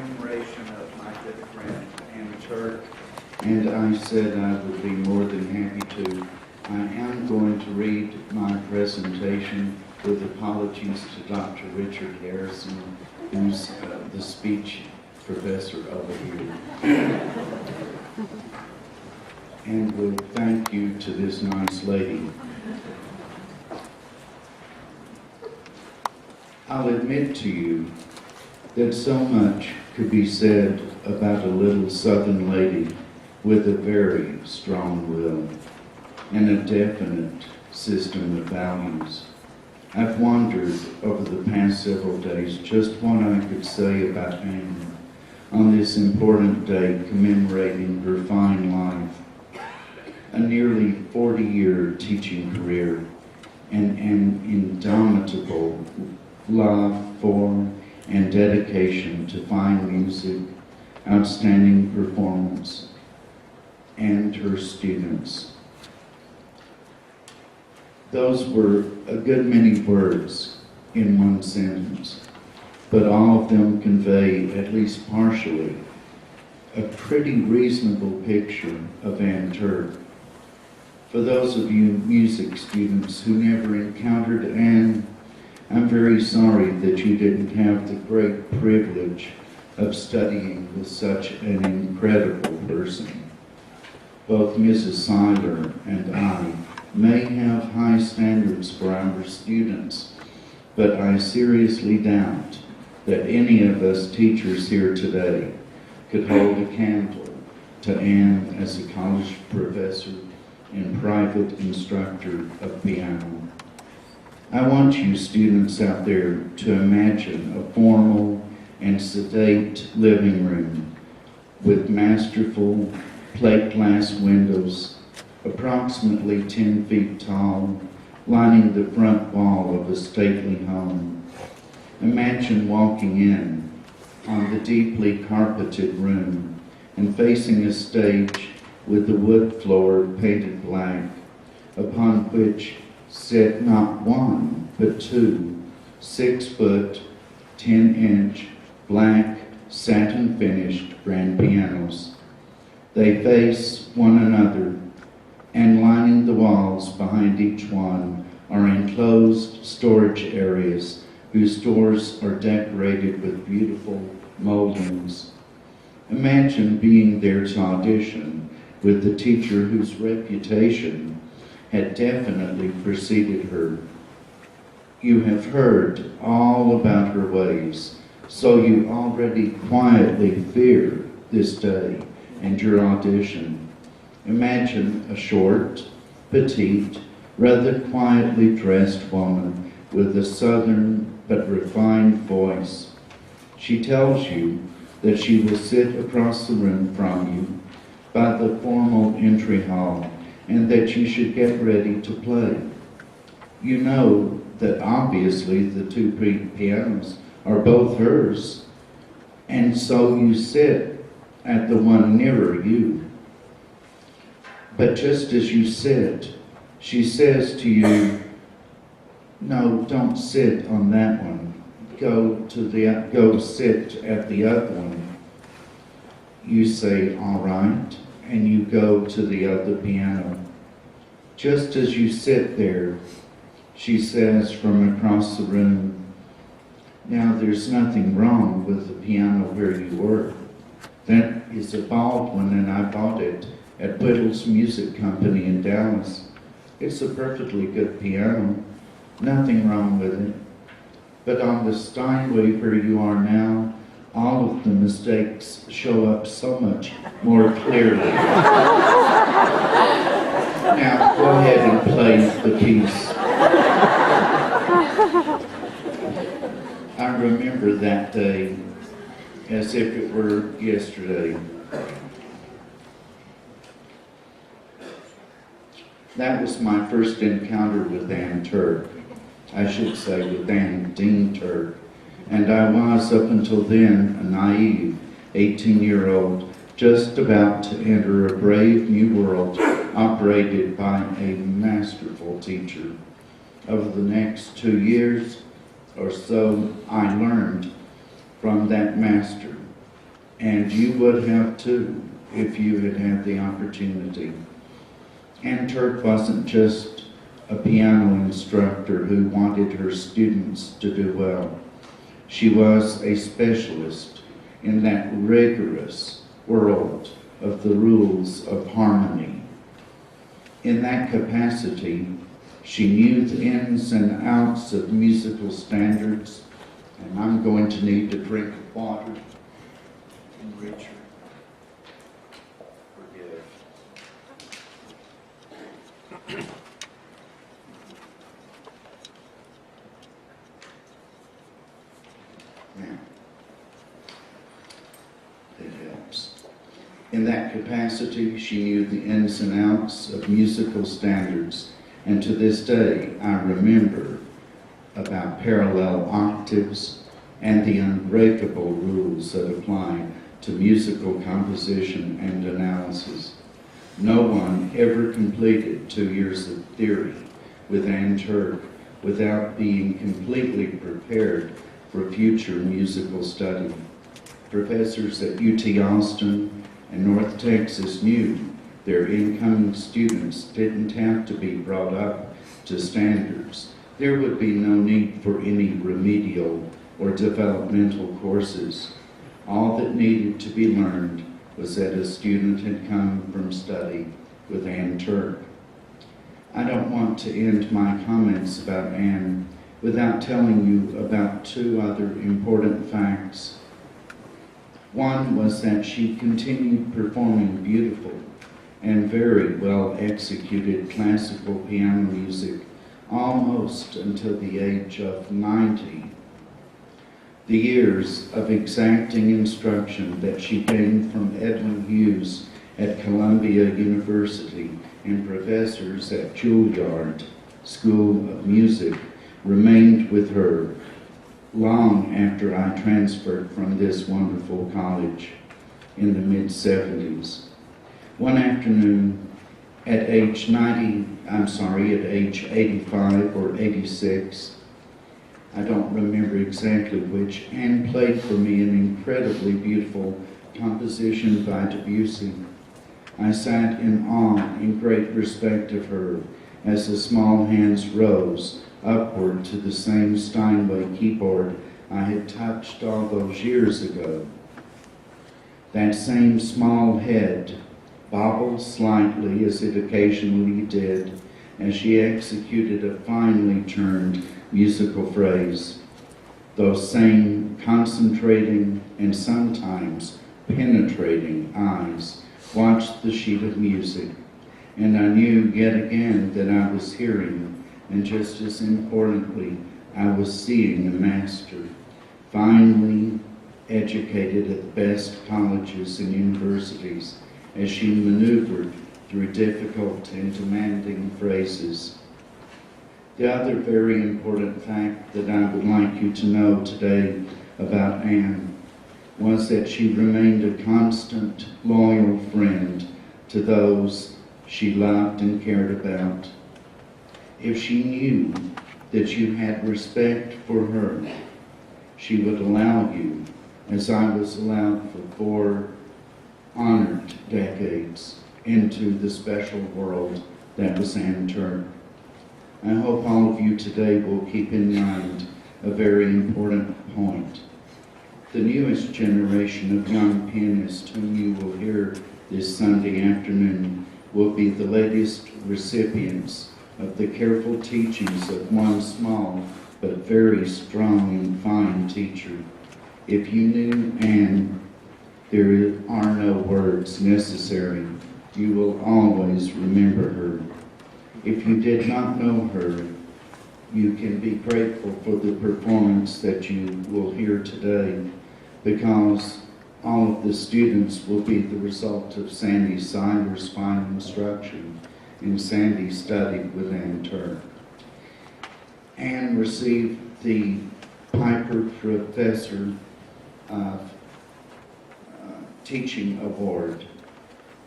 commemoration of my good friend, Turk, and I said I would be more than happy to. I am going to read my presentation with apologies to Dr. Richard Harrison, who's the speech professor over here. And we'll thank you to this nice lady. I'll admit to you that so much could be said about a little southern lady with a very strong will and a definite system of values. I've wondered over the past several days just what I could say about Anne on this important day commemorating her fine life, a nearly 40-year teaching career, and an indomitable love for and dedication to fine music, outstanding performance, and her students. Those were a good many words in one sentence, but all of them convey, at least partially, a pretty reasonable picture of Anne Turk. For those of you music students who never encountered Anne, I'm very sorry that you didn't have the great privilege of studying with such an incredible person. Both Mrs. Seiler and I may have high standards for our students, but I seriously doubt that any of us teachers here today could hold a candle to Anne as a college professor and private instructor of piano. I want you students out there to imagine a formal and sedate living room with masterful plate glass windows approximately 10 feet tall, lining the front wall of a stately home. Imagine walking in on the deeply carpeted room and facing a stage with the wood floor painted black, upon which sit not one, but two 6-foot, 10-inch, black, satin-finished grand pianos. They face one another, and lining the walls behind each one are enclosed storage areas whose doors are decorated with beautiful moldings. Imagine being there to audition with the teacher whose reputation had definitely preceded her. You have heard all about her ways, so you already quietly fear this day and your audition. Imagine a short, petite, rather quietly dressed woman with a southern but refined voice. She tells you that she will sit across the room from you by the formal entry hall and that you should get ready to play. You know that obviously the two pianos are both hers, and so you sit at the one nearer you. But just as you sit, she says to you, "No, don't sit on that one. Go sit at the other one." You say, "All right," and you go to the other piano. Just as you sit there, she says from across the room, "Now there's nothing wrong with the piano where you were. That is a Baldwin, and I bought it at Whittle's Music Company in Dallas. It's a perfectly good piano, nothing wrong with it. But on the Steinway where you are now, all of the mistakes show up so much more clearly. Now go ahead and play the piece." I remember that day as if it were yesterday. That was my first encounter with Anne Turk. I should say with Anne Dean Turk. And I was, up until then, a naive 18-year-old just about to enter a brave new world operated by a masterful teacher. Over the next 2 years or so, I learned from that master and you would have too if you had had the opportunity. And Turk wasn't just a piano instructor who wanted her students to do well. She was a specialist in that rigorous world of the rules of harmony. In that capacity, she knew the ins and outs of musical standards, and I'm going to need a drink of water. And Richard, forgive. Now, it helps. In that capacity, she knew the ins and outs of musical standards, and to this day, I remember about parallel octaves and the unbreakable rules that apply to musical composition and analysis. No one ever completed 2 years of theory with Ann Turk without being completely prepared for future musical study. Professors at UT Austin and North Texas knew their incoming students didn't have to be brought up to standards. There would be no need for any remedial or developmental courses. All that needed to be learned was that a student had come from study with Ann Turk. I don't want to end my comments about Ann without telling you about 2 other important facts. One was that she continued performing beautiful and very well executed classical piano music almost until the age of 90. The years of exacting instruction that she gained from Edwin Hughes at Columbia University and professors at Juilliard School of Music remained with her long after I transferred from this wonderful college in the mid-70s. One afternoon at age 85 or 86, I don't remember exactly which, Anne played for me an incredibly beautiful composition by Debussy. I sat in awe and great respect of her as the small hands rose upward to the same Steinway keyboard I had touched all those years ago. That same small head bobbled slightly, as it occasionally did, as she executed a finely turned musical phrase. Those same concentrating and sometimes penetrating eyes watched the sheet of music, and I knew yet again that I was hearing, and just as importantly, I was seeing a master, finely educated at the best colleges and universities, as she maneuvered through difficult and demanding phrases. The other very important fact that I would like you to know today about Anne was that she remained a constant, loyal friend to those she loved and cared about. If she knew that you had respect for her, she would allow you, as I was allowed for 4 honored decades, into the special world that was Ann Turk. I hope all of you today will keep in mind a very important point. The newest generation of young pianists whom you will hear this Sunday afternoon will be the latest recipients of the careful teachings of one small but very strong and fine teacher. If you knew Anne, there are no words necessary. You will always remember her. If you did not know her, you can be grateful for the performance that you will hear today, because all of the students will be the result of Sandy Seiler's fine instruction, and Sandy studied with Ann Turk. Anne received the Piper Professor of Teaching Award,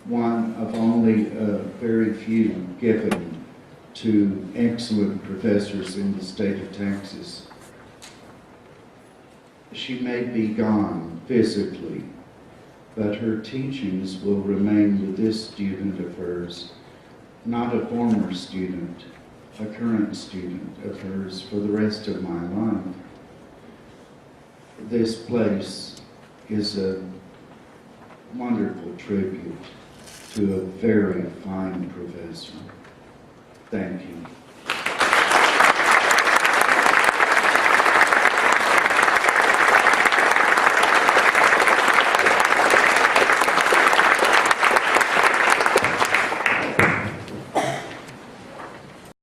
one of only very few given to excellent professors in the state of Texas. She may be gone physically, but her teachings will remain with this student of hers, not a former student, a current student of hers for the rest of my life. This place is a wonderful tribute to a very fine professor. Thank you.